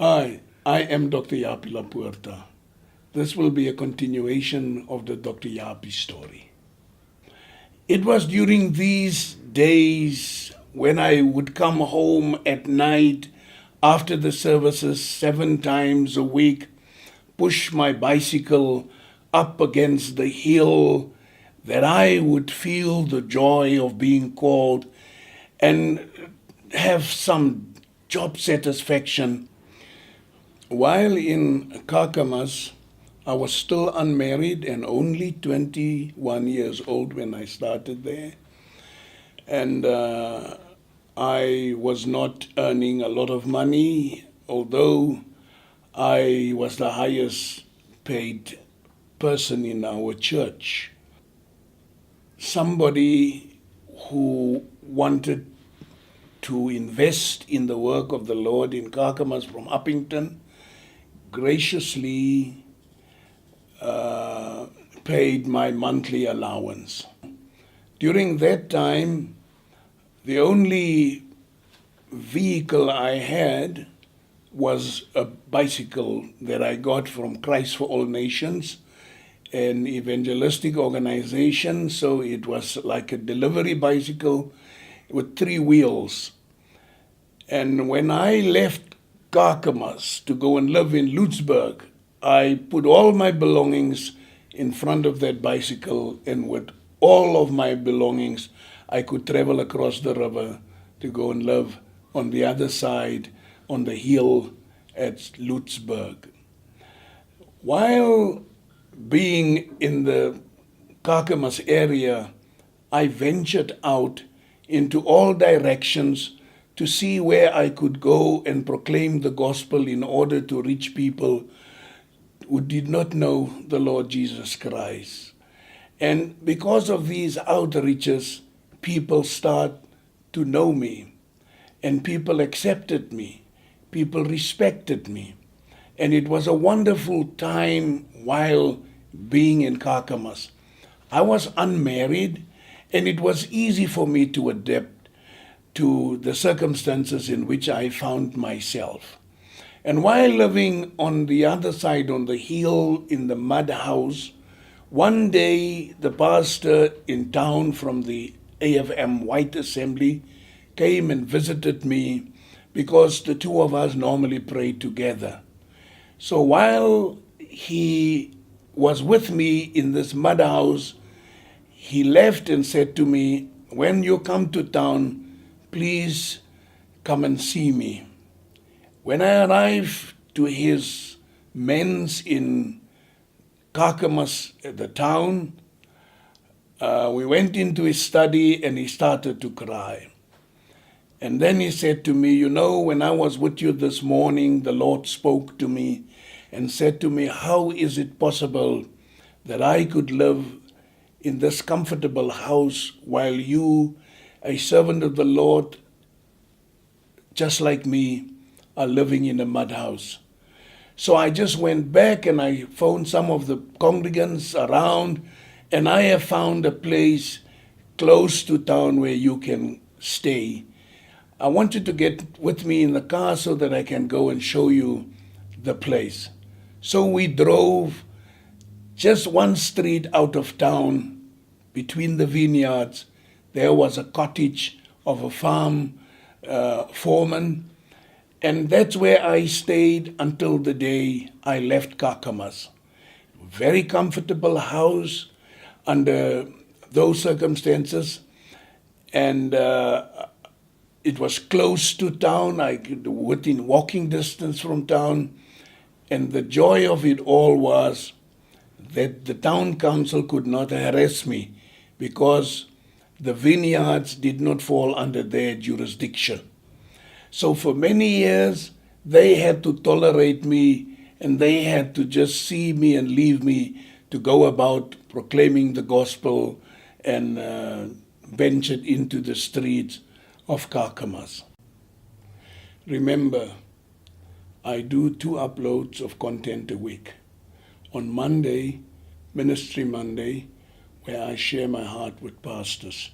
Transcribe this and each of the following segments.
Hi, I am Dr. Japie Poorta. This will be a continuation of the Dr. Japie story. It was during these days when I would come home at night after the services 7 times a week, push my bicycle up against the hill, that I would feel the joy of being called and have some job satisfaction. While in Kakamas, I was still unmarried and only 21 years old when I started there. And I was not earning a lot of money, although I was the highest paid person in our church. Somebody who wanted to invest in the work of the Lord in Kakamas from Uppington graciously paid my monthly allowance. During that time, the only vehicle I had was a bicycle that I got from Christ for All Nations, an evangelistic organization. So it was like a delivery bicycle with 3 wheels. And when I left Kakamas to go and live in Lutzburg, I put all my belongings in front of that bicycle, and with all of my belongings, I could travel across the river to go and live on the other side on the hill at Lutzburg. While being in the Kakamas area, I ventured out into all directions to see where I could go and proclaim the gospel in order to reach people who did not know the Lord Jesus Christ. And because of these outreaches, people start to know me, and people accepted me, people respected me. And it was a wonderful time while being in Kakamas. I was unmarried, and it was easy for me to adapt to the circumstances in which I found myself. And while living on the other side, on the hill in the mud house, one day the pastor in town from the AFM White Assembly came and visited me because the two of us normally prayed together. So while he was with me in this mud house, he left and said to me, "When you come to town, please come and see me." When I arrived to his men's in Kakamas, the town, we went into his study and he started to cry. And then he said to me, "You know, when I was with you this morning, the Lord spoke to me and said to me, how is it possible that I could live in this comfortable house while you, a servant of the Lord, just like me, are living in a mud house?" So I just went back and I phoned some of the congregants around, and I have found a place close to town where you can stay. I want you to get with me in the car so that I can go and show you the place. So we drove just one street out of town between the vineyards. There was a cottage of a farm foreman, and that's where I stayed until the day I left Kakamas. Very comfortable house under those circumstances, and it was close to town. I could within walking distance from town, and the joy of it all was that the town council could not harass me because the vineyards did not fall under their jurisdiction. So for many years, they had to tolerate me, and they had to just see me and leave me to go about proclaiming the gospel and ventured into the streets of Kakamas. Remember, I do 2 uploads of content a week. On Monday, Ministry Monday, where I share my heart with pastors.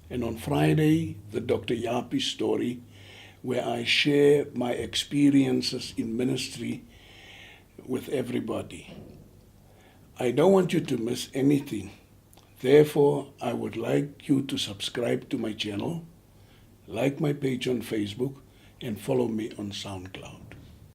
And on Friday, the Dr. Japie story, where I share my experiences in ministry with everybody. I don't want you to miss anything. Therefore, I would like you to subscribe to my channel, like my page on Facebook, and follow me on SoundCloud.